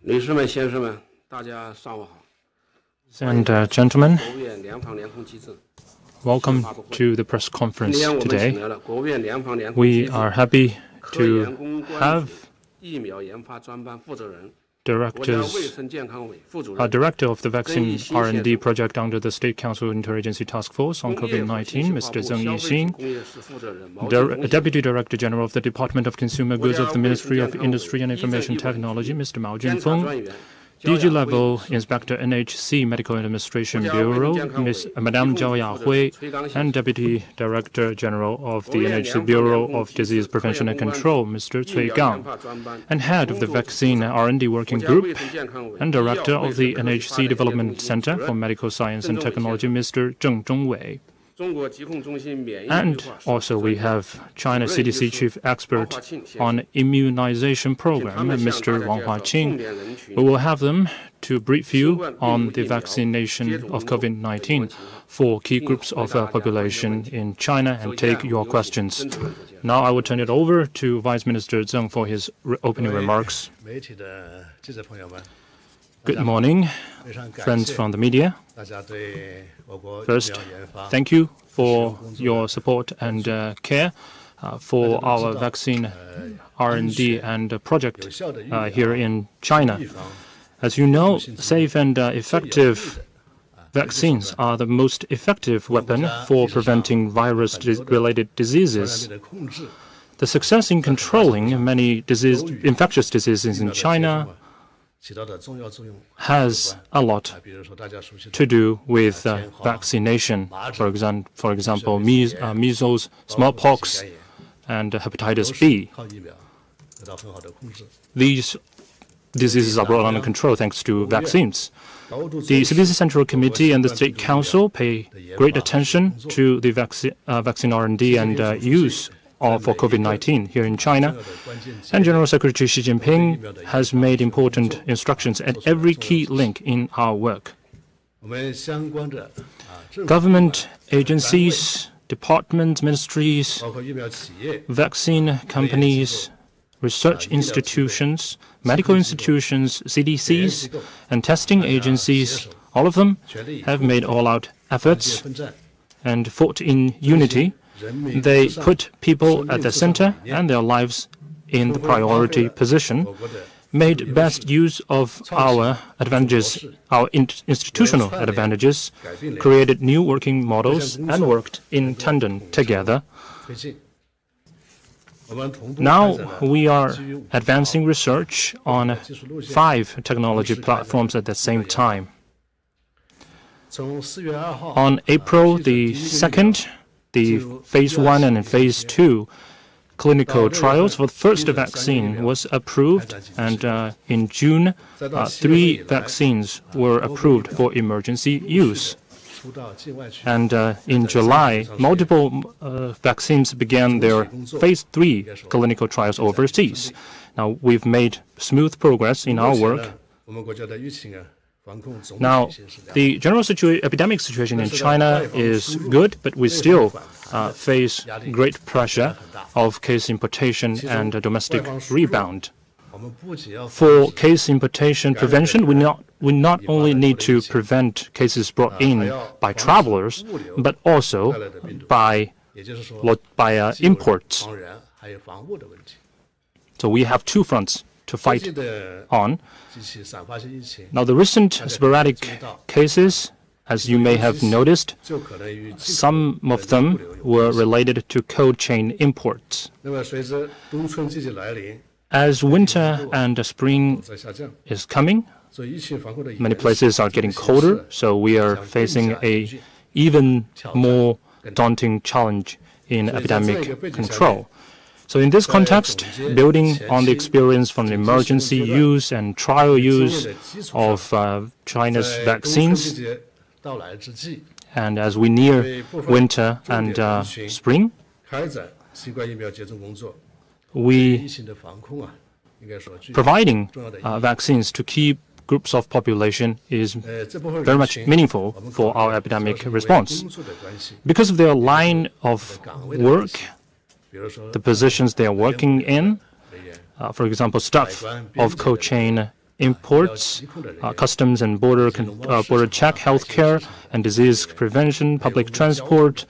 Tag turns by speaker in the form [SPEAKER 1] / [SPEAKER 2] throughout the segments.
[SPEAKER 1] And gentlemen, welcome to the press conference today. We are happy to have Director of the Vaccine R&D Project under the State Council Interagency Task Force on COVID-19, Mr. Zeng Yixing, Deputy Director General of the Department of Consumer Goods of the Ministry of Industry and Information Technology, Mr. Mao Junfeng, DG-level Inspector NHC Medical Administration Bureau, Madame Zhao Yahui, and Deputy Director General of the NHC Bureau of Disease Prevention and Control, Mr. Cui Gang, and Head of the Vaccine R&D Working Group and Director of the NHC Development Center for Medical Science and Technology, Mr. Zheng Zhongwei. And also we have China CDC Chief Expert on Immunization Program, Mr. Wang Huaqing. We will have them to brief you on the vaccination of COVID-19 for key groups of population in China and take your questions. Now I will turn it over to Vice Minister Zeng for his opening remarks. Good morning, friends from the media. First, thank you for your support and care for our vaccine R&D and project here in China. As you know, safe and effective vaccines are the most effective weapon for preventing virus-related diseases. The success in controlling many infectious diseases in China has a lot to do with vaccination. For example, measles, smallpox, and hepatitis B. These diseases are brought under control thanks to vaccines. The CBC Central Committee and the State Council pay great attention to the vaccine R&D and use for COVID-19 here in China. And General Secretary Xi Jinping has made important instructions at every key link in our work. Government agencies, departments, ministries, vaccine companies, research institutions, medical institutions, CDCs, and testing agencies, all of them have made all-out efforts and fought in unity. They put people at the center and their lives in the priority position, made best use of our advantages, our institutional advantages, created new working models, and worked in tandem together. Now we are advancing research on 5 technology platforms at the same time. On April the 2nd, the Phase 1 and Phase 2 clinical trials for the first vaccine was approved, and in June, 3 vaccines were approved for emergency use. And in July, multiple vaccines began their Phase 3 clinical trials overseas. Now, we've made smooth progress in our work. Now, the general epidemic situation in China is good, but we still face great pressure of case importation and domestic rebound. For case importation prevention, we not only need to prevent cases brought in by travelers, but also by imports. So we have 2 fronts to fight on. Now, the recent sporadic cases, as you may have noticed, some of them were related to cold chain imports. As winter and spring is coming, many places are getting colder, so we are facing an even more daunting challenge in epidemic control. So in this context, building on the experience from the emergency use and trial use of China's vaccines, and as we near winter and spring, we providing vaccines to key groups of population is very much meaningful for our epidemic response. Because of their line of work, the positions they are working in, for example, stuff of cold chain imports, customs and border check, healthcare and disease prevention, public transport,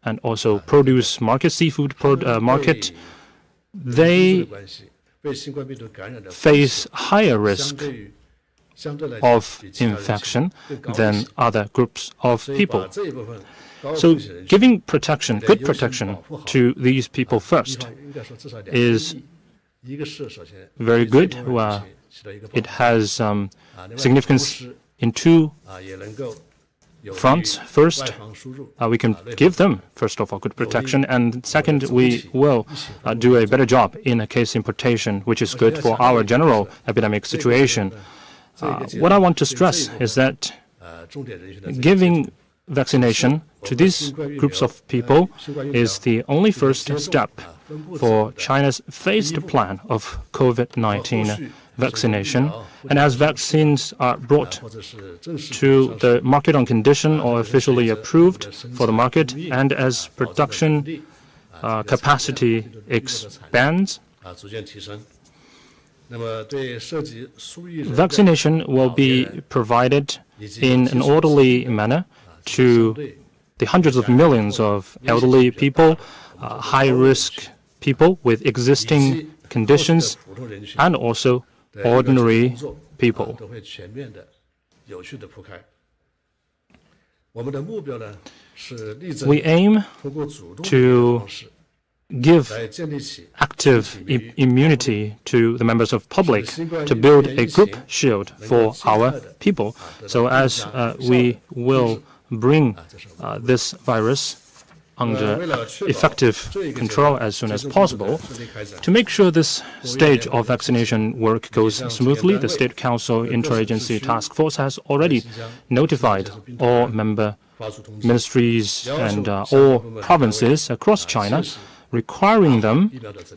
[SPEAKER 1] and also produce market, seafood market, they face higher risk of infection than other groups of people. So giving protection, good protection to these people first is very good. It has significance in two fronts. First, we can give them, first of all, good protection, and second, we will do a better job in a case importation, which is good for our general epidemic situation. What I want to stress is that giving vaccination to these groups of people is the only first step for China's phased plan of COVID-19 vaccination. And as vaccines are brought to the market on condition or officially approved for the market, and as production capacity expands, vaccination will be provided in an orderly manner to the hundreds of millions of elderly people, high-risk people with existing conditions, and also ordinary people. We aim to give active immunity to the members of public to build a group shield for our people, so as we will bring this virus under effective control as soon as possible. To make sure this stage of vaccination work goes smoothly, the State Council Interagency Task Force has already notified all member ministries and all provinces across China, requiring them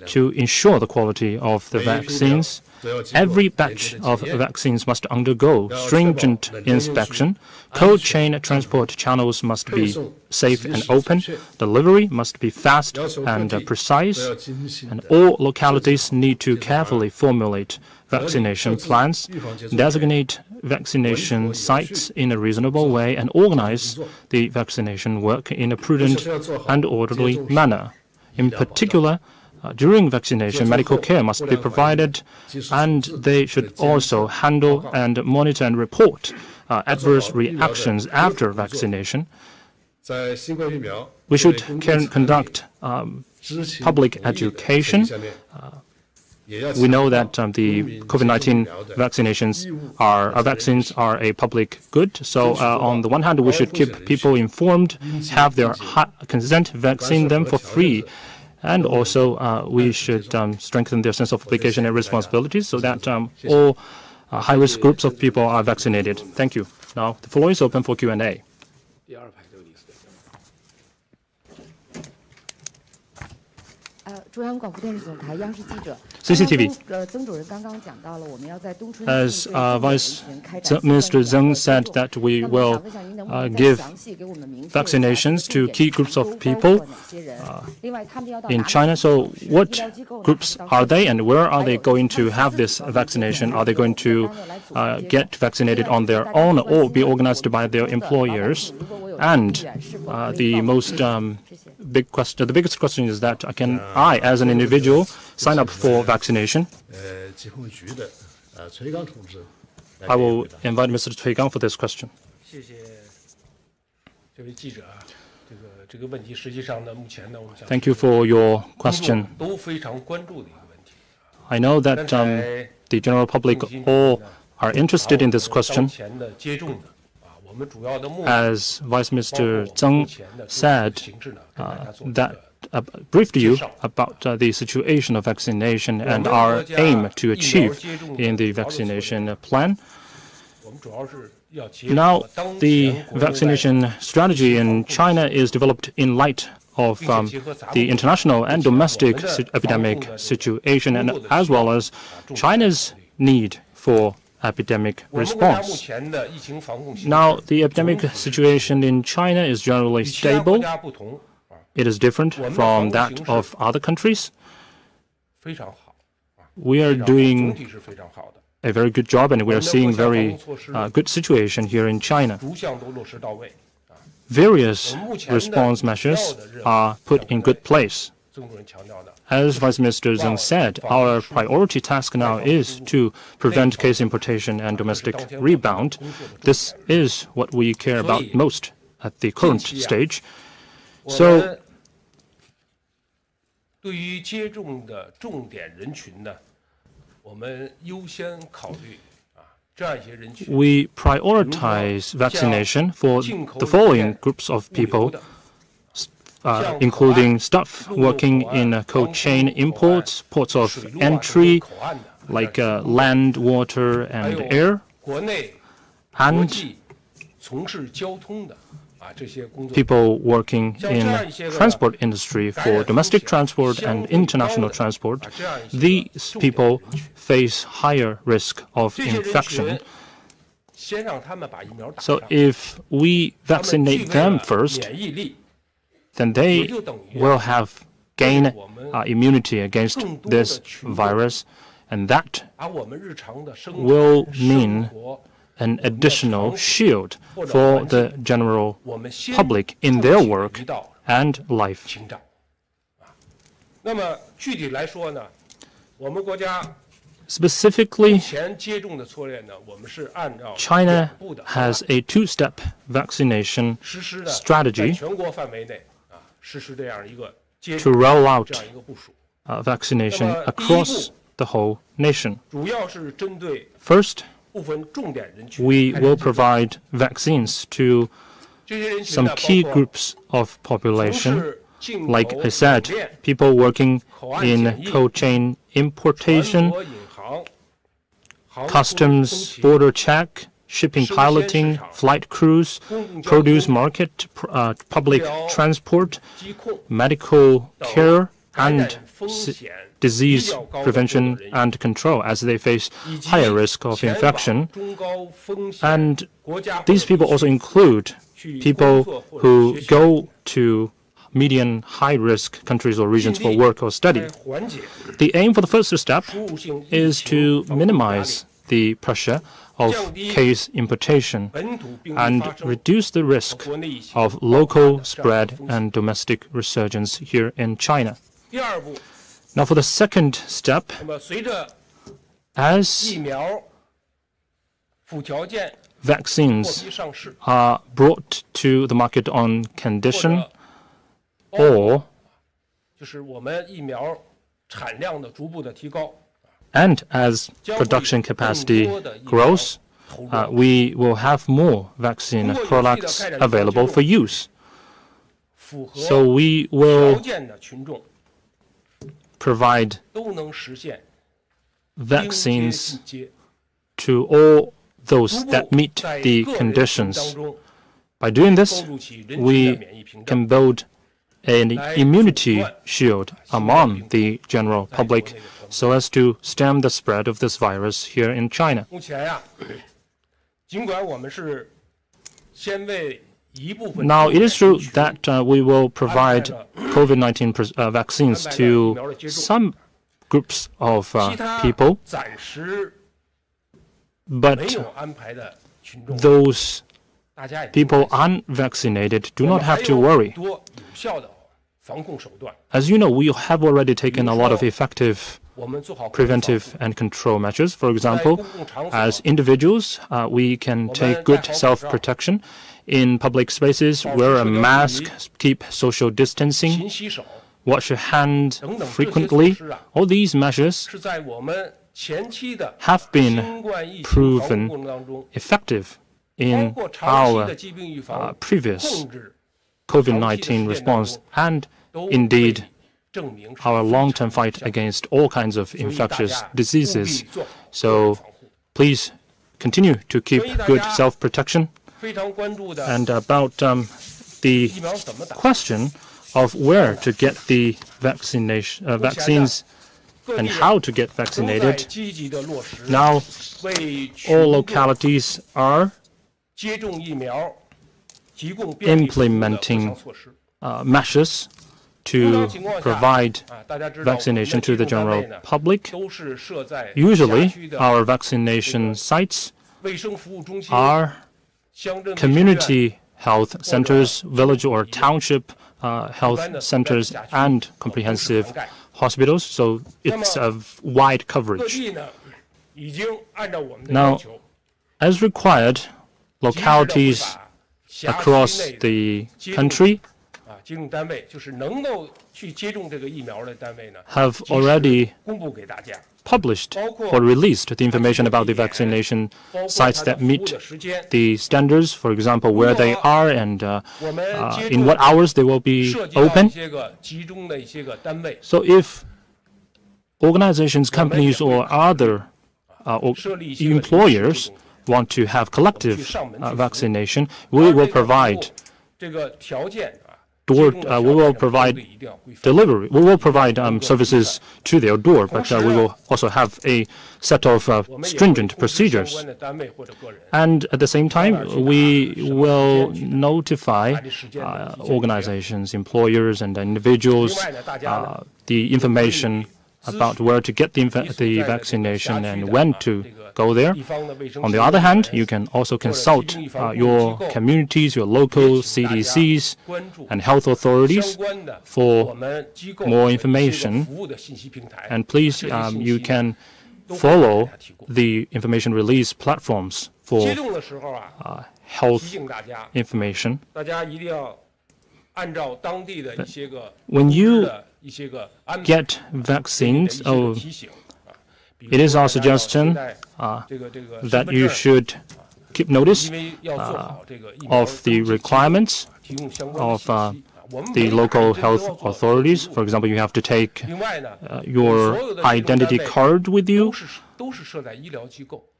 [SPEAKER 1] to ensure the quality of the vaccines. Every batch of vaccines must undergo stringent inspection. Cold chain transport channels must be safe and open. Delivery must be fast and precise. And all localities need to carefully formulate vaccination plans, designate vaccination sites in a reasonable way, and organize the vaccination work in a prudent and orderly manner. In particular, during vaccination, medical care must be provided, and they should also handle and monitor and report adverse reactions after vaccination. We should conduct public education. We know that the COVID-19 vaccines are a public good. So on the one hand, we should keep people informed, have their consent, vaccine them for free. And also, we should strengthen their sense of obligation and responsibility so that all high-risk groups of people are vaccinated. Thank you. Now, the floor is open for Q&A. CCTV. As Vice Minister Zeng said that we will give vaccinations to key groups of people in China. So what groups are they, and where are they going to have this vaccination? Are they going to get vaccinated on their own or be organized by their employers? And the biggest question is that can I, as an individual, sign up for vaccination? I will invite Mr. Cui Gang for this question. Thank you for your question. I know that the general public all are interested in this question. As Vice Minister Zeng said, that briefed you about the situation of vaccination and our aim to achieve in the vaccination plan. Now, the vaccination strategy in China is developed in light of the international and domestic epidemic situation, and as well as China's need for epidemic response. Now, the epidemic situation in China is generally stable. It is different from that of other countries. We are doing a very good job, and we are seeing very good situation here in China. Various response measures are put in good place. As Vice Minister Zeng said, our priority task now is to prevent case importation and domestic rebound. This is what we care about most at the current stage. So, we prioritize vaccination for the following groups of people, including staff working in cold chain imports, ports of entry, like land, water, and air, and people working in transport industry for domestic transport and international transport. These people face higher risk of infection. So if we vaccinate them first, then they will have gained immunity against this virus, and that will mean an additional shield for the general public in their work and life. Specifically, China has a two-step vaccination strategy to roll out vaccination across the whole nation. First, we will provide vaccines to some key groups of population. Like I said, people working in cold chain importation, customs, border check, shipping piloting, flight crews, produce market, public transport, medical care, and disease prevention and control, as they face higher risk of infection. And these people also include people who go to medium high-risk countries or regions for work or study. The aim for the first step is to minimize the pressure of case importation and reduce the risk of local spread and domestic resurgence here in China. Now, for the second step, as vaccines are brought to the market on condition, or and as production capacity grows, we will have more vaccine products available for use. So we will provide vaccines to all those that meet the conditions. By doing this, we can build an immunity shield among the general public so as to stem the spread of this virus here in China. Now, it is true that we will provide COVID-19 vaccines to some groups of people, but those people unvaccinated do not have to worry. As you know, we have already taken a lot of effective preventive and control measures. For example, as individuals, we can take good self-protection in public spaces, wear a mask, keep social distancing, wash your hands frequently. All these measures have been proven effective in our previous COVID-19 response and indeed our long-term fight against all kinds of infectious diseases. So please continue to keep good self-protection. And about the question of where to get the vaccines and how to get vaccinated, now all localities are implementing measures to provide vaccination to the general public. Usually, our vaccination sites are community health centers, village or township health centers, and comprehensive hospitals, so it's of wide coverage. Now, as required, localities across the country have already published or released the information about the vaccination sites that meet the standards, for example, where they are and in what hours they will be open. So if organizations, companies, or other employers want to have collective vaccination, we will provide delivery. We will provide services to their door, but we will also have a set of stringent procedures. And at the same time, we will notify organizations, employers, and individuals the information about where to get the vaccination and when to go there. On the other hand, you can also consult your communities, your local CDCs and health authorities for more information. And please, you can follow the information release platforms for health information. When you get vaccines, it is our suggestion that you should keep notice of the requirements of the local health authorities. For example, you have to take your identity card with you,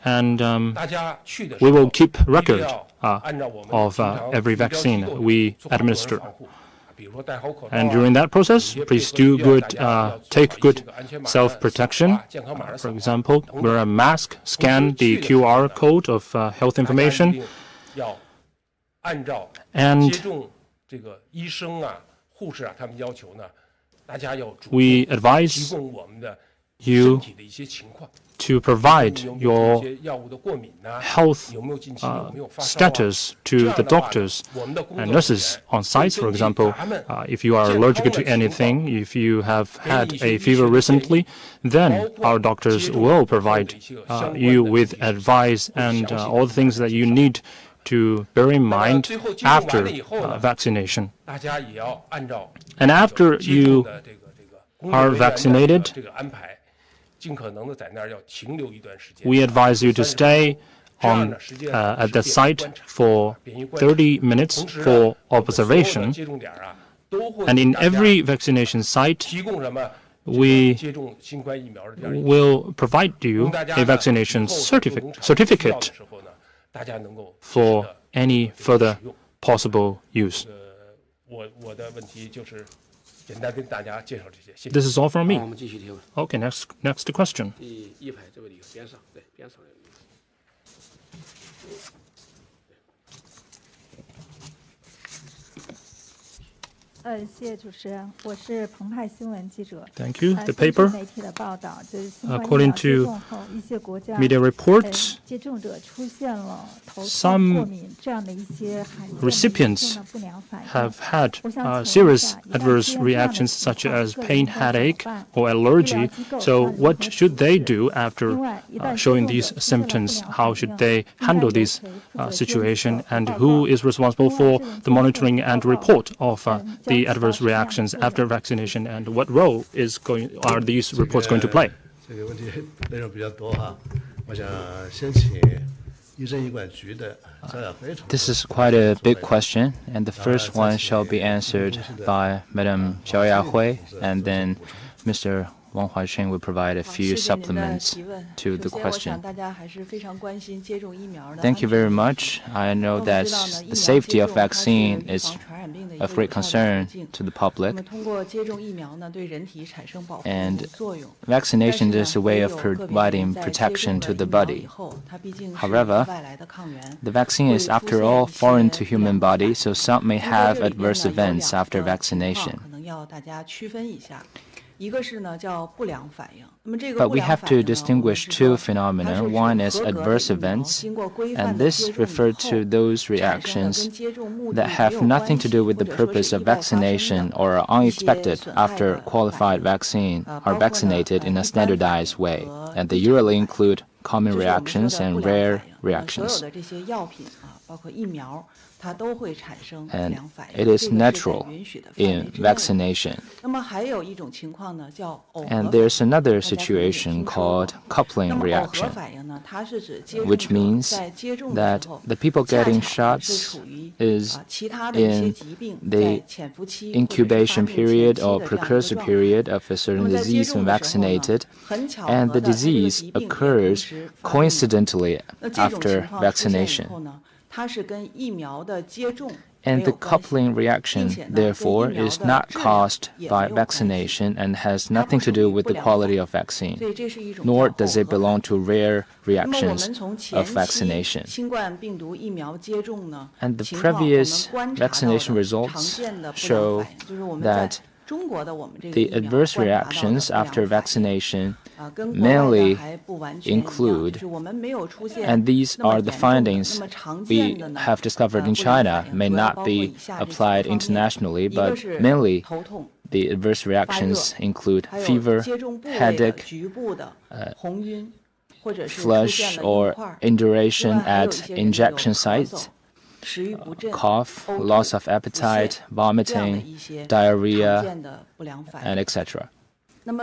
[SPEAKER 1] and we will keep record of every vaccine we administer. And during that process, please take good self-protection. For example, wear a mask, scan the QR code of health information, and we advise you to provide your health status to the doctors and nurses on sites. For example, if you are allergic to anything, if you have had a fever recently, then our doctors will provide you with advice and all the things that you need to bear in mind after vaccination. And after you are vaccinated, we advise you to stay at the site for 30 minutes for observation. And in every vaccination site, we will provide you a vaccination certificate for any further possible use. This is all from me. Okay, next question. Thank you. The paper, according to media reports, some recipients have had serious adverse reactions such as pain, headache, or allergy. So what should they do after showing these symptoms? How should they handle this situation? And who is responsible for the monitoring and report of the adverse reactions after vaccination, and what role are these reports going to play?
[SPEAKER 2] This is quite a big question, and the first one shall be answered by Madam Xiao Yahui, and then Mr. Wang Huaixing will provide a few supplements to the question. Thank you very much. I know that the safety of vaccine is of great concern to the public. And vaccination is a way of providing protection to the body. However, the vaccine is, after all, foreign to human body, so some may have adverse events after vaccination. But we have to distinguish two phenomena. One is adverse events, and this refers to those reactions that have nothing to do with the purpose of vaccination or are unexpected after qualified vaccine are vaccinated in a standardized way, and they usually include common reactions and rare reactions. And it is natural in vaccination. And there's another situation called coupling reaction, which means that the people getting shots is in the incubation period or precursor period of a certain disease when vaccinated, and the disease occurs coincidentally after vaccination. And the coupling reaction, therefore, is not caused by vaccination and has nothing to do with the quality of vaccine, nor does it belong to rare reactions of vaccination. And the previous vaccination results show that the adverse reactions after vaccination mainly include, and these are the findings we have discovered in China, may not be applied internationally, but mainly the adverse reactions include fever, headache, flush or induration at injection sites, cough, loss of appetite, vomiting, diarrhea, and etc. And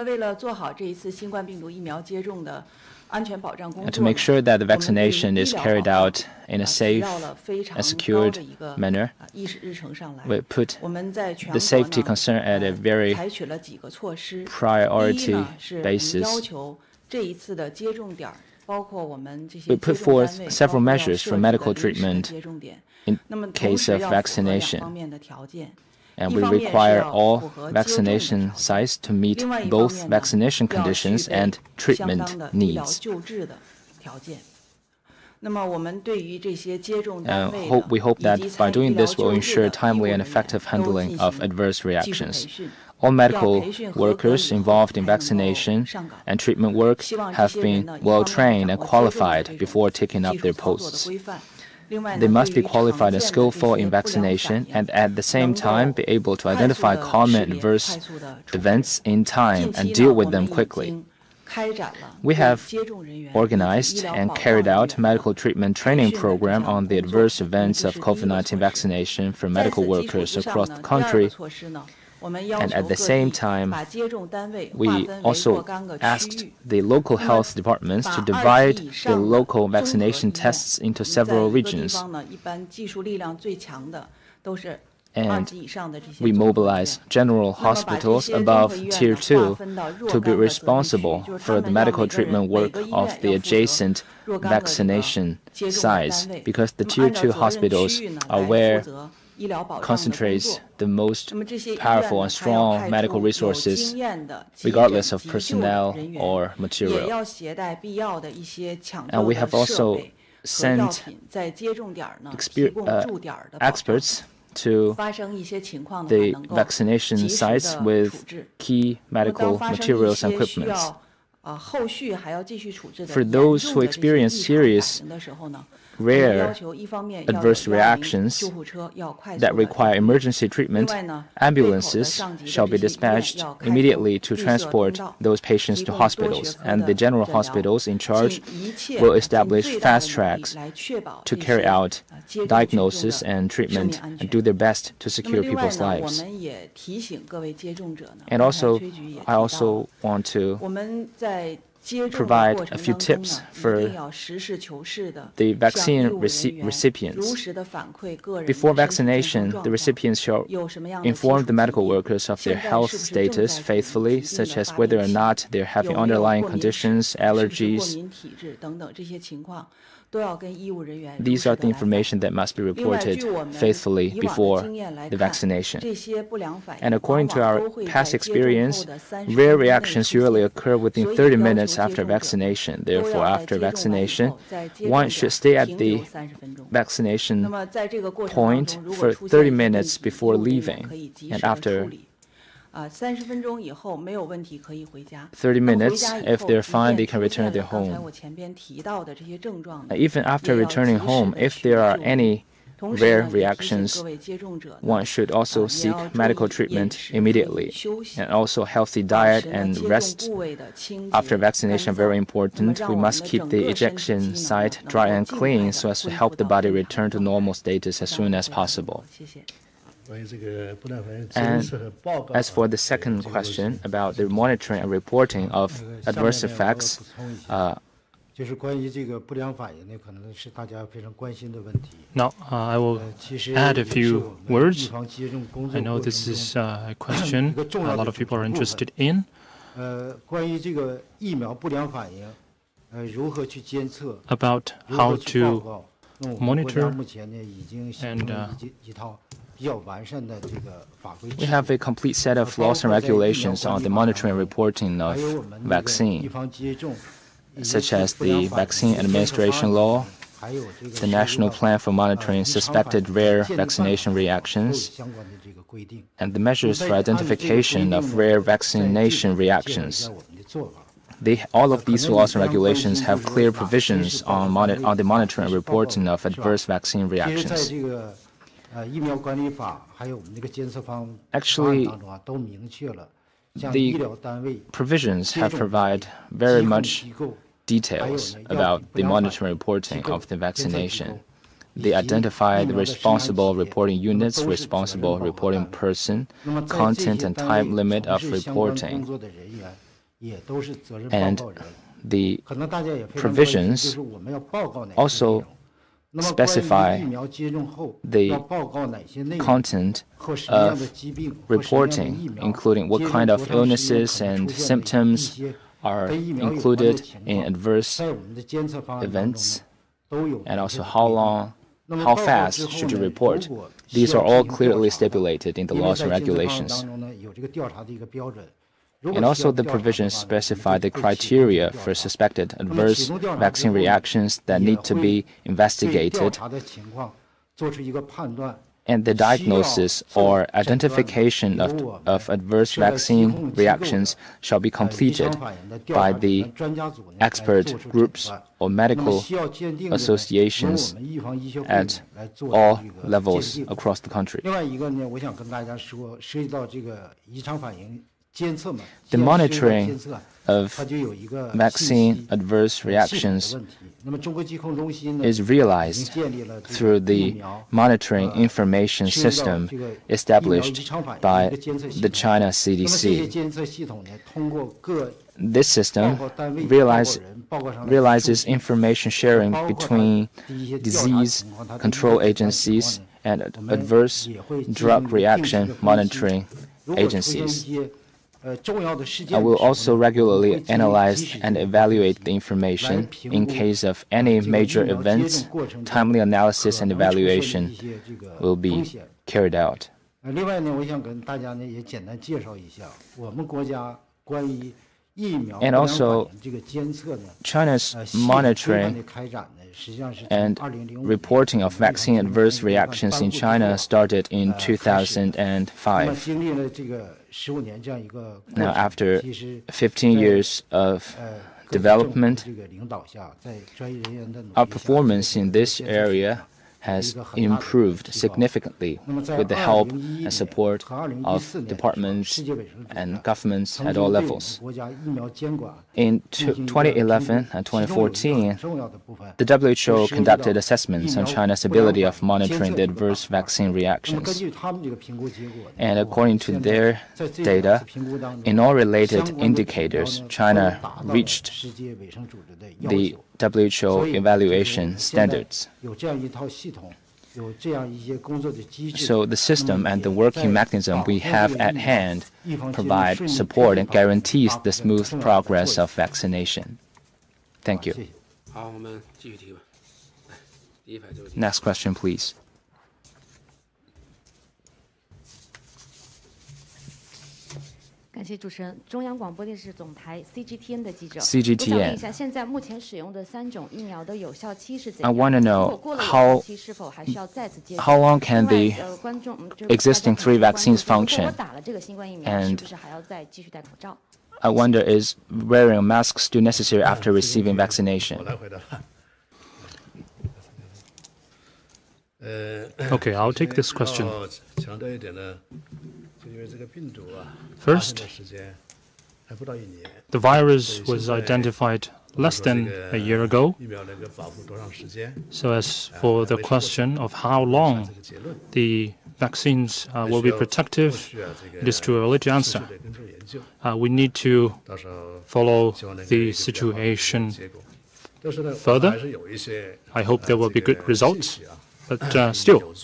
[SPEAKER 2] to make sure that the vaccination is carried out in a safe and secured manner, we put the safety concern at a very priority basis. We put forth several measures for medical treatment in case of vaccination, and we require all vaccination sites to meet both vaccination conditions and treatment needs. We hope that by doing this, we'll ensure timely and effective handling of adverse reactions. All medical workers involved in vaccination and treatment work have been well trained and qualified before taking up their posts. They must be qualified and skillful in vaccination and at the same time be able to identify common adverse events in time and deal with them quickly. We have organized and carried out medical treatment training program on the adverse events of COVID-19 vaccination for medical workers across the country. And at the same time, we also asked the local health departments to divide the local vaccination tests into several regions. And we mobilized general hospitals above Tier 2 to be responsible for the medical treatment work of the adjacent vaccination sites, because the Tier 2 hospitals are where concentrates the most powerful and strong medical resources, regardless of personnel or material. And we have also sent experts to the vaccination sites with key medical materials and equipment. For those who experience serious, rare adverse reactions that require emergency treatment, ambulances shall be dispatched immediately to transport those patients to hospitals, and the general hospitals in charge will establish fast tracks to carry out diagnosis and treatment and do their best to secure people's lives. And also, I also want to provide a few tips for the vaccine recipients. Before vaccination, the recipients shall inform the medical workers of their health status faithfully, such as whether or not they're having underlying conditions, allergies. These are the information that must be reported faithfully before the vaccination. And according to our past experience, rare reactions usually occur within 30 minutes after vaccination. Therefore, after vaccination, one should stay at the vaccination point for 30 minutes before leaving. And after 30 minutes, if they're fine, they can return to their home. Even after returning home, if there are any rare reactions, one should also seek medical treatment immediately. And also healthy diet and rest after vaccination are very important. We must keep the ejection site dry and clean so as to help the body return to normal status as soon as possible. And as for the second question about the monitoring and reporting of adverse effects,
[SPEAKER 1] now, I will add a few words. I know this is a question a lot of people are interested in. About how to monitor and
[SPEAKER 2] we have a complete set of laws and regulations on the monitoring and reporting of vaccine, such as the Vaccine Administration Law, the National Plan for Monitoring Suspected Rare Vaccination Reactions, and the measures for identification of rare vaccination reactions. All of these laws and regulations have clear provisions on the monitoring and reporting of adverse vaccine reactions. Actually, the provisions have provided very much details about the monitoring and reporting of the vaccination. They identify the responsible reporting units, responsible reporting person, content and time limit of reporting. And the provisions also specify the content of reporting, including what kind of illnesses and symptoms are included in adverse events, and also how fast should you report. These are all clearly stipulated in the laws and regulations. And also the provisions specify the criteria for suspected adverse vaccine reactions that need to be investigated, and the diagnosis or identification of adverse vaccine reactions shall be completed by the expert groups or medical associations at all levels across the country. The monitoring of vaccine adverse reactions is realized through the monitoring information system established by the China CDC. This system realizes information sharing between disease control agencies and adverse drug reaction monitoring agencies. I will also regularly analyze and evaluate the information. In case of any major events, timely analysis and evaluation will be carried out. And also, China's monitoring and reporting of vaccine adverse reactions in China started in 2005. Now, after 15 years of development, our performance in this area has improved significantly with the help and support of departments and governments at all levels. In 2011 and 2014, the WHO conducted assessments on China's ability of monitoring the adverse vaccine reactions. And according to their data, in all related indicators, China reached the WHO evaluation standards. So the system and the working mechanism we have at hand provide support and guarantees the smooth progress of vaccination. Thank you. Next question, please. CGTN. I want to know how long can the existing 3 vaccines function? And I wonder, is wearing a mask still necessary after receiving vaccination?
[SPEAKER 1] Okay, I'll take this question. First, the virus was identified less than a year ago. So as for the question of how long the vaccines will be protective, it is too early to answer. We need to follow the situation further. I hope there will be good results, but still,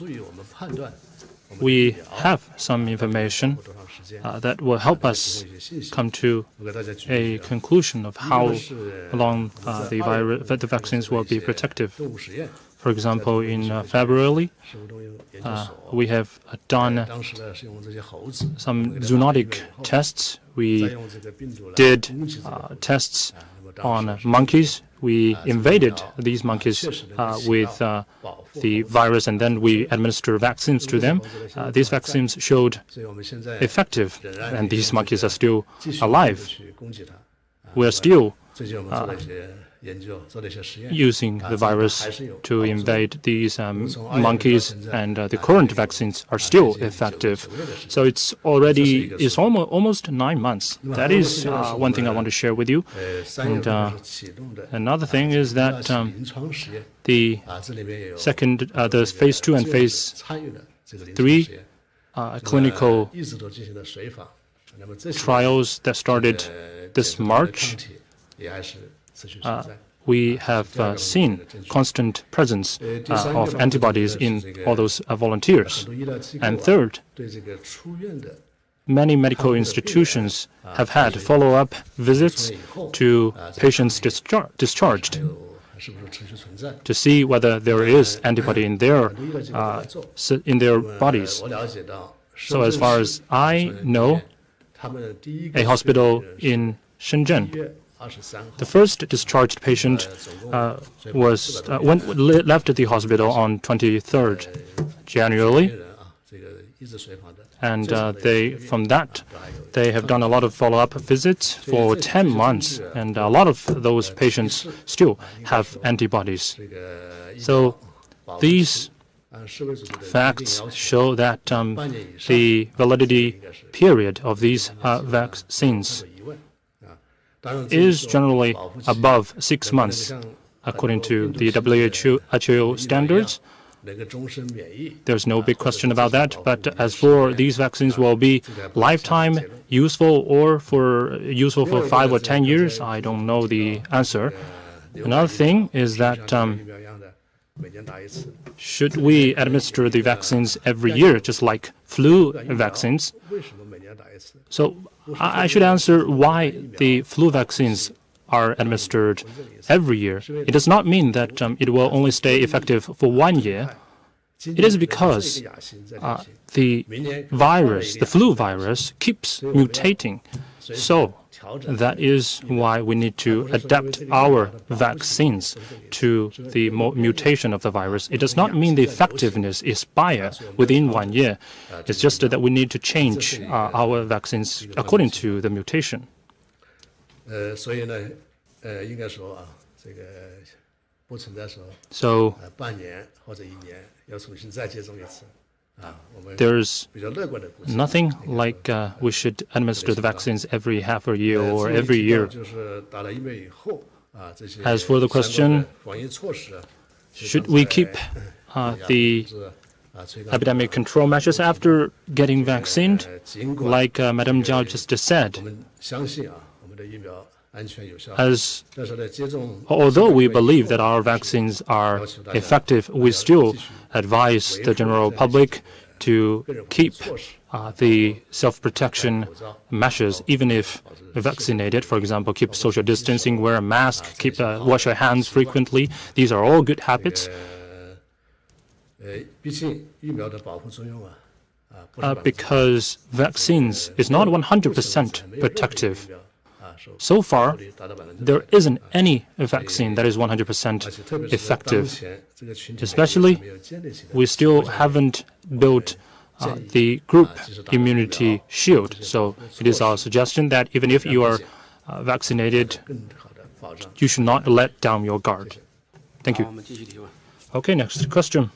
[SPEAKER 1] we have some information that will help us come to a conclusion of how long the vaccines will be protective. For example, in February, we have done some zoonotic tests. We did tests on monkeys. We invaded these monkeys with the virus, and then we administer vaccines to them. These vaccines showed effective, and these monkeys are still alive. We are still using the virus to invade these monkeys, and the current vaccines are still effective. So it's almost 9 months. That is one thing I want to share with you. And another thing is that the phase 2 and phase 3 clinical trials that started this March, we have seen constant presence of antibodies in all those volunteers. And third, many medical institutions have had follow-up visits to patients discharged to see whether there is antibody in their bodies. So as far as I know, a hospital in Shenzhen, the first discharged patient left the hospital on 23rd January, and from that they have done a lot of follow-up visits for 10 months, and a lot of those patients still have antibodies. So these facts show that the validity period of these vaccines is generally above 6 months, according to the WHO standards. There's no big question about that. But as for these vaccines will be lifetime useful or useful for 5 or 10 years, I don't know the answer. Another thing is that should we administer the vaccines every year, just like flu vaccines? So I should answer why the flu vaccines are administered every year. It does not mean that it will only stay effective for 1 year. It is because the flu virus, keeps mutating. So that is why we need to adapt our vaccines to the mutation of the virus. It does not mean the effectiveness expires within 1 year. It's just that we need to change our vaccines according to the mutation. So there's nothing like we should administer the vaccines every half a year or every year. As for the question, should we keep the epidemic control measures after getting vaccinated? Like Madam Zhao just said, although we believe that our vaccines are effective, we still advise the general public to keep the self-protection measures, even if vaccinated. For example, keep social distancing, wear a mask, wash your hands frequently. These are all good habits. Because vaccines is not 100% protective. So far, there isn't any vaccine that is 100% effective. Especially, we still haven't built the group immunity shield. So it is our suggestion that even if you are vaccinated, you should not let down your guard. Thank you. Okay, next question.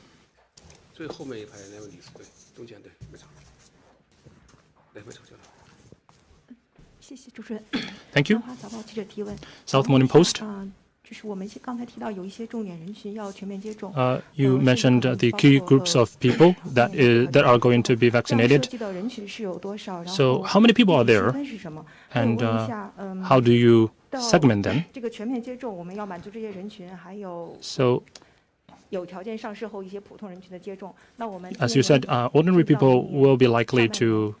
[SPEAKER 1] Thank you. South Morning Post. You mentioned the key groups of people that are going to be vaccinated. So how many people are there? And how do you segment them? So, as you said, ordinary people will be likely to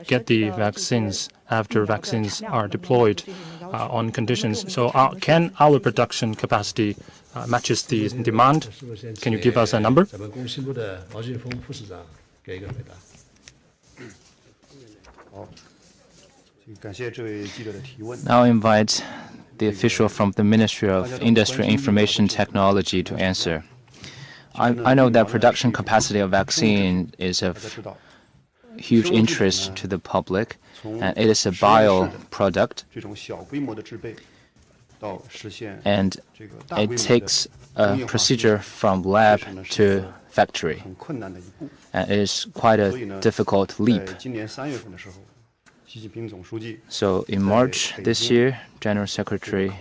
[SPEAKER 1] get the vaccines after vaccines are deployed on conditions. So can our production capacity matches the demand? Can you give us a number?
[SPEAKER 2] Now I invite the official from the Ministry of Industry and Information Technology to answer. I know that production capacity of vaccine is of huge interest to the public, and it is a bio-product, and it takes a procedure from lab to factory, and it is quite a difficult leap. So in March this year, General Secretary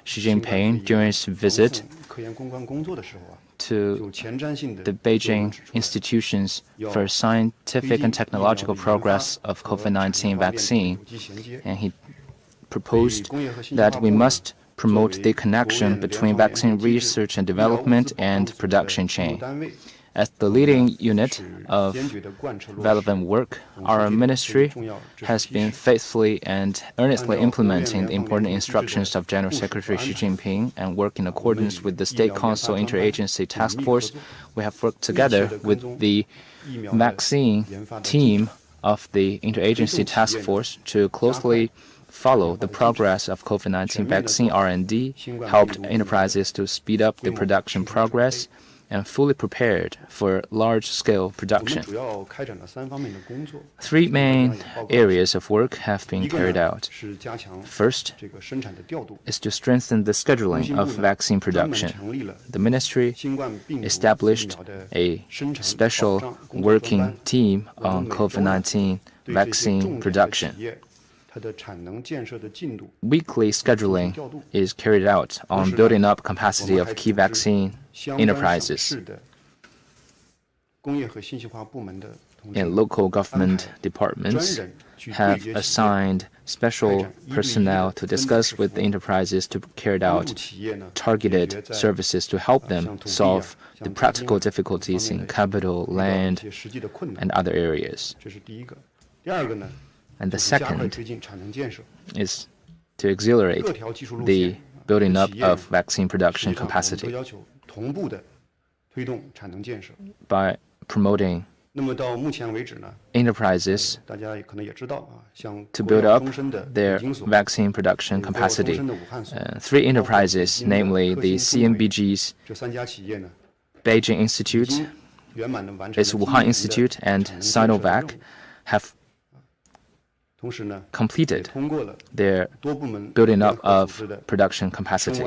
[SPEAKER 2] Xi Jinping, during his visit to the Beijing institutions for scientific and technological progress of COVID-19 vaccine, and he proposed that we must promote the connection between vaccine research and development and production chain. As the leading unit of relevant work, our ministry has been faithfully and earnestly implementing the important instructions of General Secretary Xi Jinping and work in accordance with the State Council Interagency Task Force. We have worked together with the vaccine team of the Interagency Task Force to closely follow the progress of COVID-19 vaccine R&D, helped enterprises to speed up the production progress, and fully prepared for large-scale production. Three main areas of work have been carried out. First is to strengthen the scheduling of vaccine production. The ministry established a special working team on COVID-19 vaccine production. Weekly scheduling is carried out on building up capacity of key vaccine enterprises. And local government departments have assigned special personnel to discuss with the enterprises to carry out targeted services to help them solve the practical difficulties in capital, land, and other areas. And the second is to accelerate the building up of vaccine production capacity by promoting enterprises to build up their vaccine production capacity. Three enterprises, namely the CNBG's Beijing Institute, its Wuhan Institute, and Sinovac, have completed their building up of production capacity.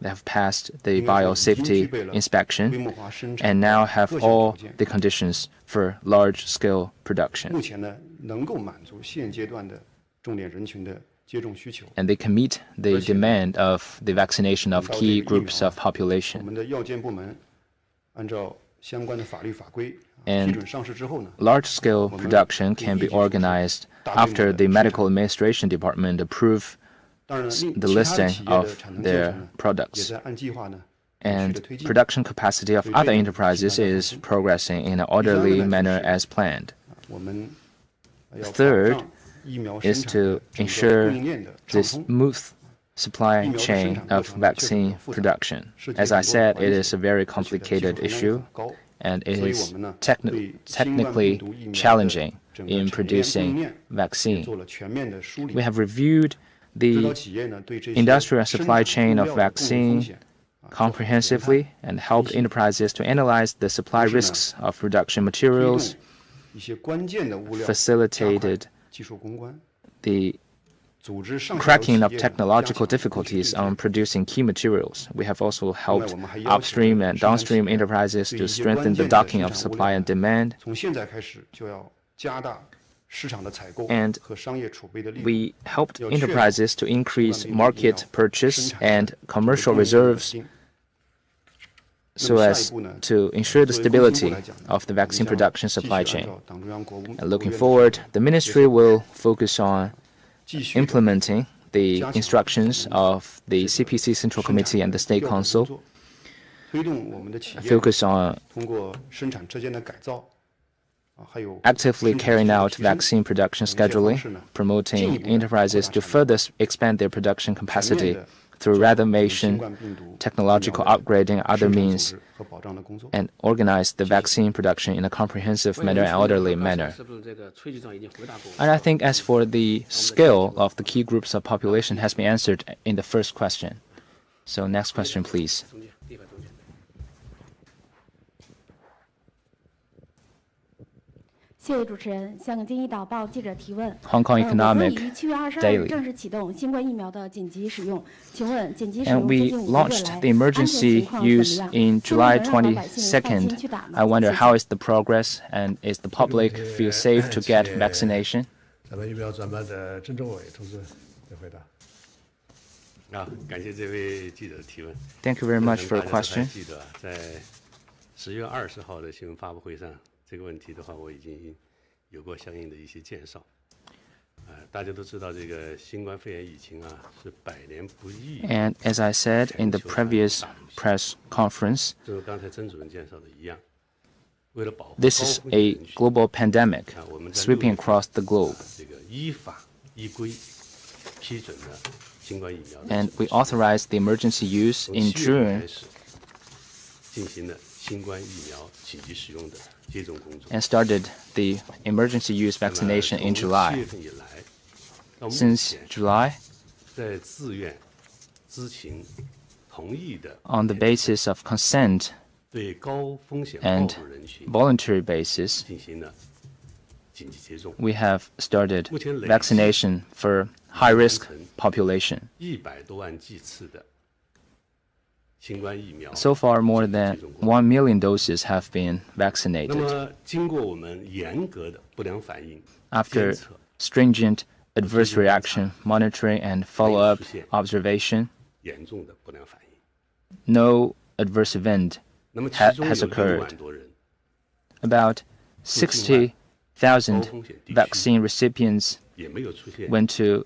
[SPEAKER 2] They have passed the biosafety inspection and now have all the conditions for large-scale production. And they can meet the demand of the vaccination of key groups of population. And large-scale production can be organized after the Medical Administration Department approve the listing of their products. And production capacity of other enterprises is progressing in an orderly manner as planned. Third is to ensure the smooth supply chain of vaccine production. As I said, it is a very complicated issue, and it is technically challenging in producing vaccine. We have reviewed the industrial supply chain of vaccine comprehensively and helped enterprises to analyze the supply risks of production materials, facilitated the cracking of technological difficulties on producing key materials. We have also helped upstream and downstream enterprises to strengthen the docking of supply and demand. And we helped enterprises to increase market purchase and commercial reserves so as to ensure the stability of the vaccine production supply chain. And looking forward, the ministry will focus on implementing the instructions of the CPC Central Committee and the State Council, focus on actively carrying out vaccine production scheduling, promoting enterprises to further expand their production capacity through renovation, technological upgrading, and other means, and organize the vaccine production in a comprehensive manner and orderly manner. And I think as for the scale of the key groups of population has been answered in the first question. So next question, please. Hong Kong Economic Daily. And we launched the emergency use in July 22nd. I wonder how is the progress and is the public feel safe to get vaccination? Thank you very much for your question. And as I said in the previous press conference, this is a global pandemic sweeping across the globe. And we authorized the emergency use in June and started the emergency use vaccination in July. Since July, on the basis of consent and voluntary basis, we have started vaccination for high-risk population. So far, more than 1 million doses have been vaccinated. After stringent adverse reaction monitoring and follow-up observation, no adverse event has occurred. About 60,000 vaccine recipients went to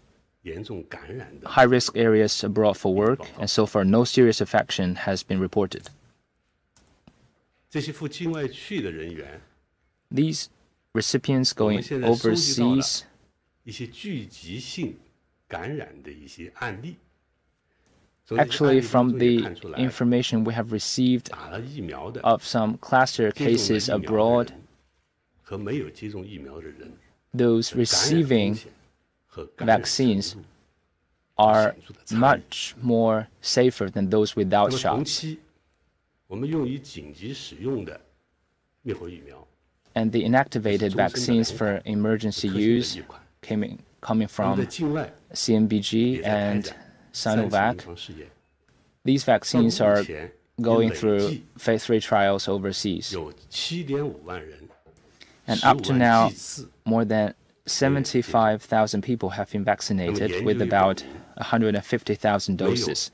[SPEAKER 2] high-risk areas abroad for work, and so far no serious infection has been reported. These recipients going overseas actually, from the information we have received of some cluster cases abroad, those receiving vaccines are much more safer than those without shots. And the inactivated vaccines for emergency use coming from CNBG and Sinovac. These vaccines are going through phase 3 trials overseas. And up to now, more than 75,000 people have been vaccinated with about 150,000 doses.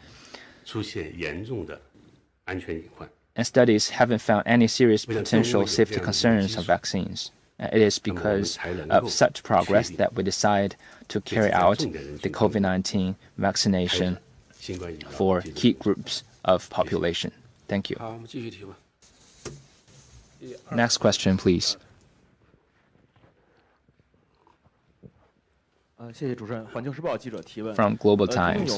[SPEAKER 2] And studies haven't found any serious potential safety concerns of vaccines. It is because of such progress that we decide to carry out the COVID-19 vaccination for key groups of population. Thank you. Next question, please. From Global Times.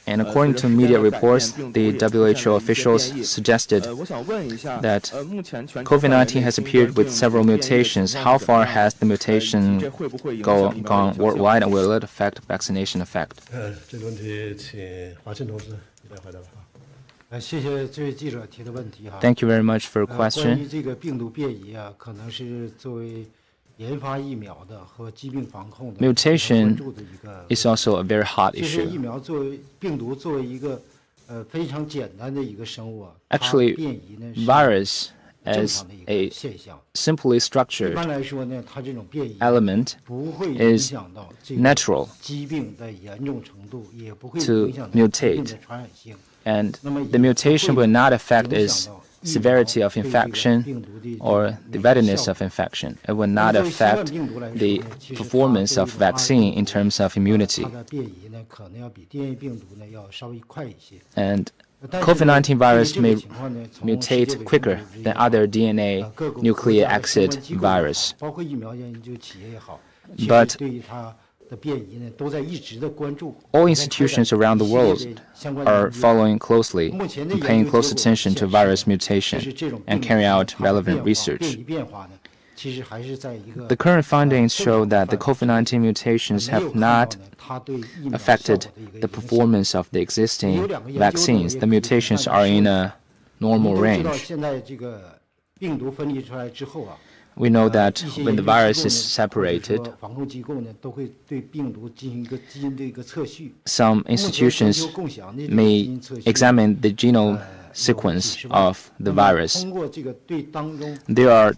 [SPEAKER 2] And according to media reports, the WHO officials suggested that COVID-19 has appeared with several mutations. How far has the mutation gone worldwide, and will it affect vaccination effect? Thank you very much for your question. Mutation is also a very hot issue. Actually, virus as a simply structured element is natural to mutate, and the mutation will not affect its severity of infection or the readiness of infection. It will not affect the performance of vaccine in terms of immunity. And COVID-19 virus may mutate quicker than other DNA nucleic acid virus. But all institutions around the world are following closely and paying close attention to virus mutation and carrying out relevant research. The current findings show that the COVID-19 mutations have not affected the performance of the existing vaccines. The mutations are in a normal range. We know that when the virus is separated, some institutions may examine the genome sequence of the virus. There are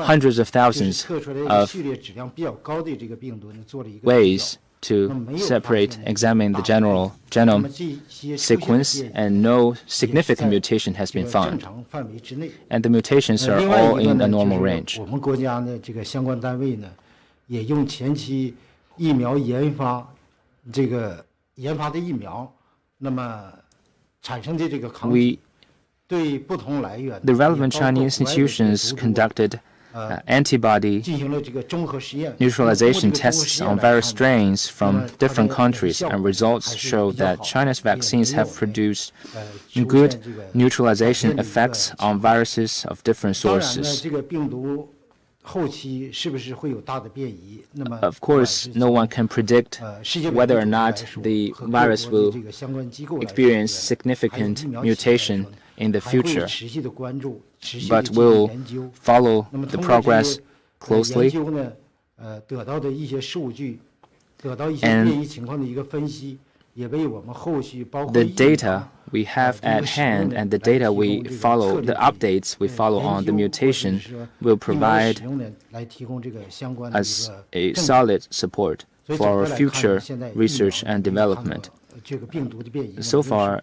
[SPEAKER 2] hundreds of thousands of ways to separate, examine the general genome sequence, and no significant mutation has been found. And the mutations are all in a normal range. The relevant Chinese institutions conducted antibody neutralization tests on various strains from different countries, and results show that China's vaccines have produced good neutralization effects on viruses of different sources. Of course, no one can predict whether or not the virus will experience significant mutation in the future, but we'll follow the progress closely, and the data we have at hand and the data we follow, the updates we follow on the mutation, will provide us a solid support for our future research and development. So far,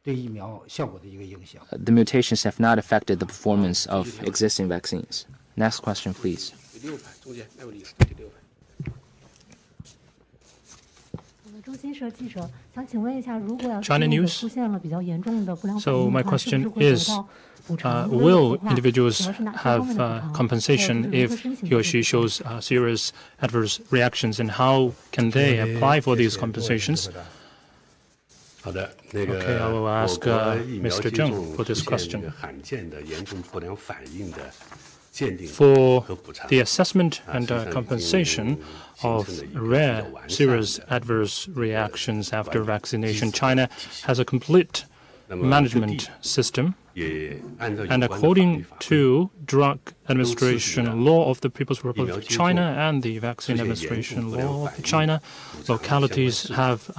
[SPEAKER 2] the mutations have not affected the performance of existing vaccines. Next question, please.
[SPEAKER 1] China News. So my question is, will individuals have compensation if he or she shows serious adverse reactions, and how can they apply for these compensations? Okay, I will ask Mr. Zheng for this question. For the assessment and compensation of rare serious adverse reactions after vaccination, China has a complete management system. And according to Drug Administration Law of the People's Republic of China and the Vaccine Administration Law of China, localities have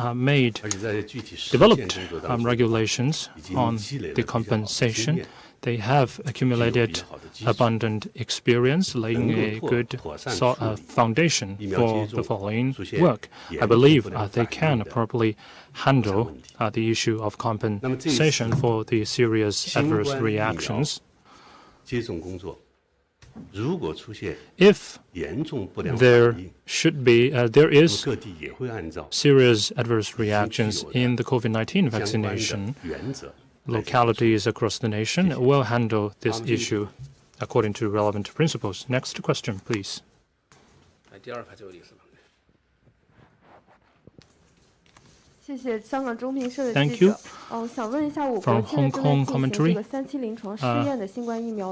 [SPEAKER 1] developed regulations on the compensation. They have accumulated abundant experience, laying a good foundation for the following work. I believe they can properly handle the issue of compensation for the serious adverse reactions. If there is serious adverse reactions in the COVID-19 vaccination, localities across the nation will handle this issue according to relevant principles. Next question, please. Thank you. From Hong Kong commentary,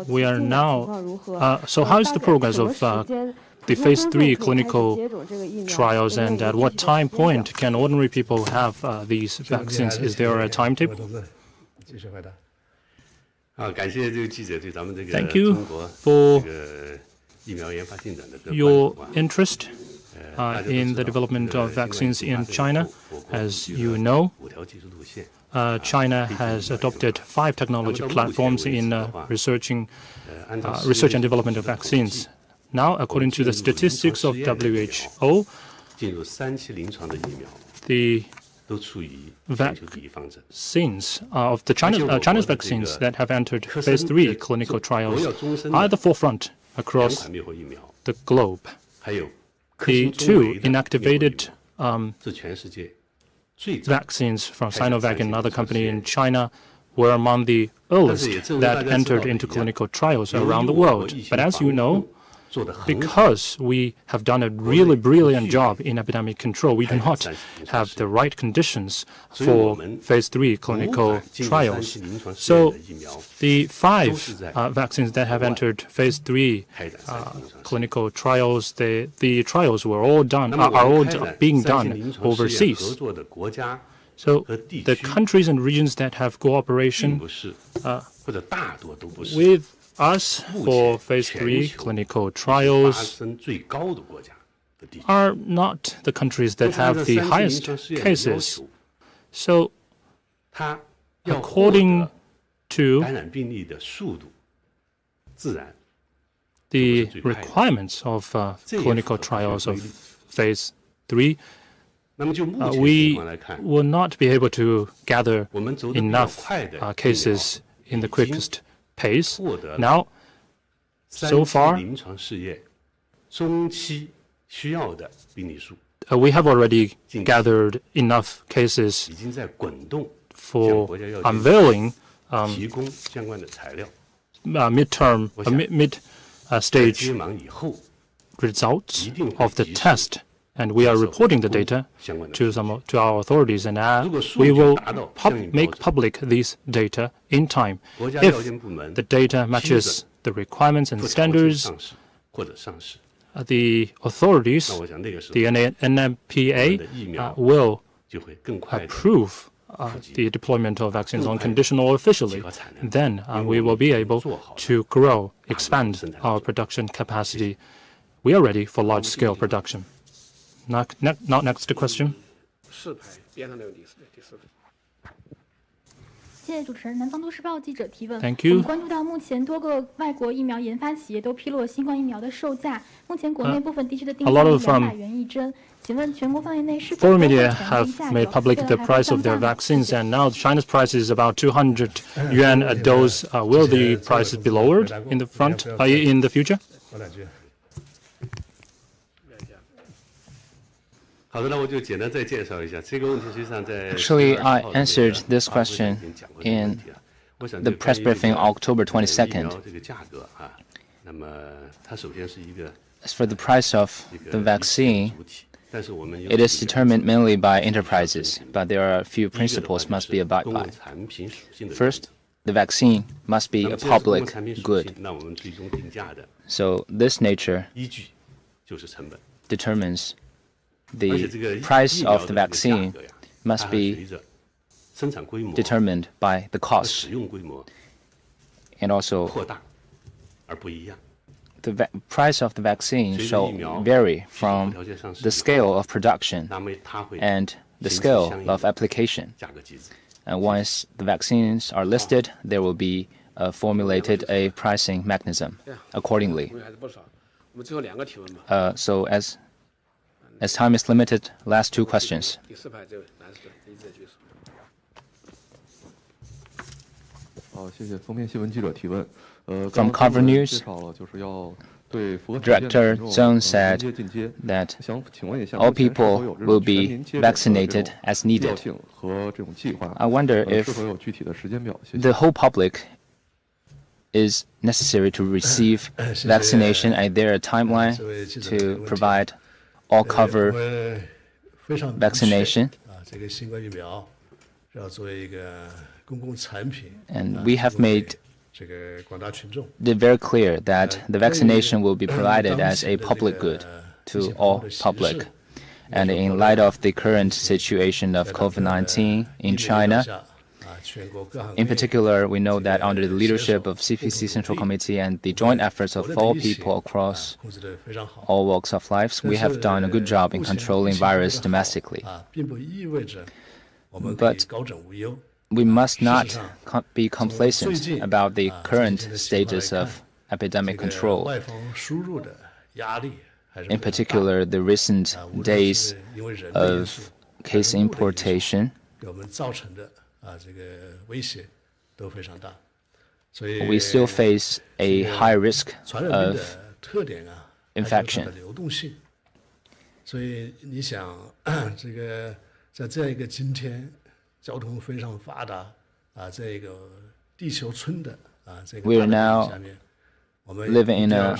[SPEAKER 1] we are now. So, how is the progress of the phase 3 clinical trials, and at what time point can ordinary people have these vaccines? Is there a timetable? Thank you for your interest in the development of vaccines in China. As you know, China has adopted 5 technology platforms in research and development of vaccines. Now, according to the statistics of WHO, the vaccines of the China's vaccines that have entered phase 3 clinical trials are at the forefront across the globe. The 2 inactivated vaccines from Sinovac and another company in China were among the earliest that entered into clinical trials around the world. But as you know, because we have done a really brilliant job in epidemic control, we do not have the right conditions for phase 3 clinical trials. So the 5 vaccines that have entered phase 3 clinical trials, the trials are all being done overseas. So the countries and regions that have cooperation with us for phase 3 clinical trials are not the countries that have the highest cases. So, according to the requirements of clinical trials of phase 3, we will not be able to gather enough cases in the quickest pace. Now, so far, we have already gathered enough cases for unveiling mid-stage results of the test, and we are reporting the data to our authorities, and we will make public these data in time. If the data matches the requirements and standards, the authorities, the NMPA, will approve the deployment of vaccines unconditional officially. Then we will be able to expand our production capacity. We are ready for large-scale production. Next question. Thank you. A lot of foreign media have made public the price of their vaccines, and now China's price is about 200 yuan a dose. Will the prices be lowered in the future?
[SPEAKER 2] Actually, I answered this question in the press briefing on October 22nd. As for the price of the vaccine, it is determined mainly by enterprises, but there are a few principles must be abided by. First, the vaccine must be a public good. So this nature determines the price of the vaccine must be determined by the cost. And also, the price of the vaccine shall vary from the scale of production and the scale of application. And once the vaccines are listed, there will be formulated a pricing mechanism accordingly. So as time is limited, last two questions. From Cover News, Director Zheng said that all people will be vaccinated as needed. I wonder if the whole public is necessary to receive vaccination. Is there a timeline to provide all-cover vaccination? And we have made it very clear that the vaccination will be provided as a public good to all public. And in light of the current situation of COVID-19 in China, in particular, we know that under the leadership of CPC Central Committee and the joint efforts of all people across all walks of life, we have done a good job in controlling virus domestically. But we must not be complacent about the current status of epidemic control. In particular, the recent days of case importation, we still face a high risk of infection. We are now living in an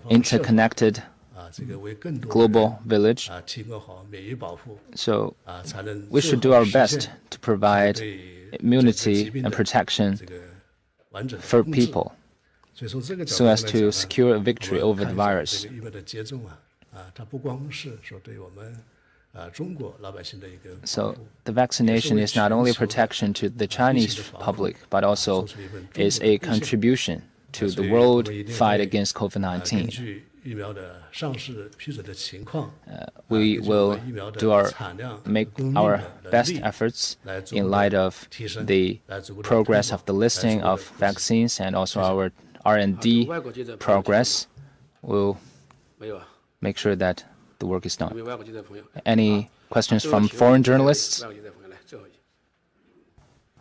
[SPEAKER 2] interconnected global village, so we should do our best to provide immunity and protection for people so as to secure a victory over the virus. So the vaccination is not only a protection to the Chinese public, but also is a contribution to the world fight against COVID-19. We will make our best efforts in light of the progress of the listing of vaccines and also our R&D progress. We'll make sure that the work is done. Any questions from foreign journalists?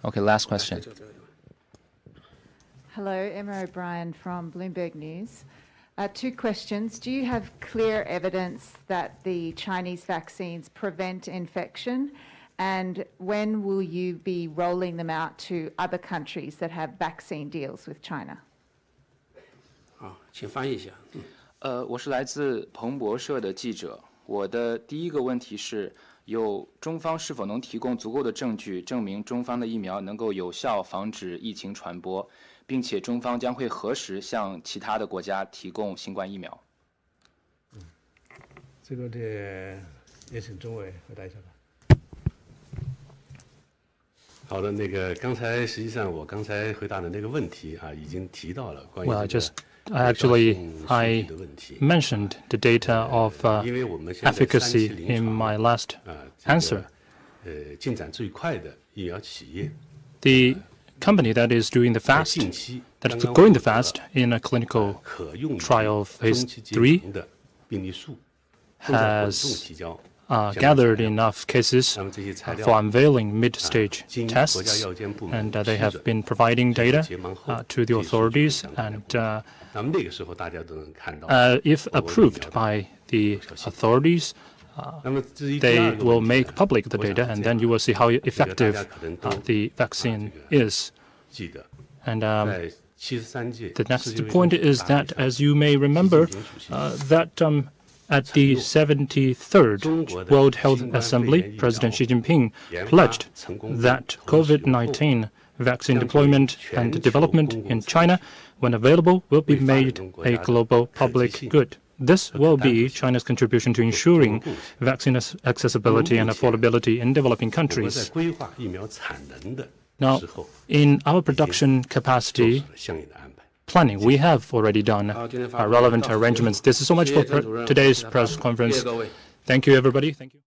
[SPEAKER 2] Okay, last question.
[SPEAKER 3] Hello, Emma O'Brien from Bloomberg News. Two questions. Do you have clear evidence that the Chinese vaccines prevent infection? And when will you be rolling them out to other countries that have vaccine deals with China?
[SPEAKER 4] 请翻译一下。我是来自彭博社的记者。我的第一个问题是，中方是否能提供足够的证据，证明中方的疫苗能够有效防止疫情传播，并且中方将会何时向其他的国家提供新冠疫苗？
[SPEAKER 5] 这个问题也请钟伟回答一下吧。
[SPEAKER 6] 好的，刚才实际上我刚才回答的那个问题已经提到了关于
[SPEAKER 1] I mentioned the data of efficacy in my last answer.
[SPEAKER 6] 进展最快的疫苗企业
[SPEAKER 1] The company that is doing the fast, that is going the fast in a clinical trial phase 3 has gathered enough cases for unveiling mid-stage tests, and they have been providing data to the authorities, and if approved by the authorities, they will make public the data, and then you will see how effective the vaccine is. And the next point is that, as you may remember, that at the 73rd World Health Assembly, President Xi Jinping pledged that COVID-19 vaccine deployment and development in China, when available, will be made a global public good. This will be China's contribution to ensuring vaccine accessibility and affordability in developing countries. Now, in our production capacity planning, we have already done relevant arrangements. This is so much for today's press conference. Thank you, everybody. Thank you.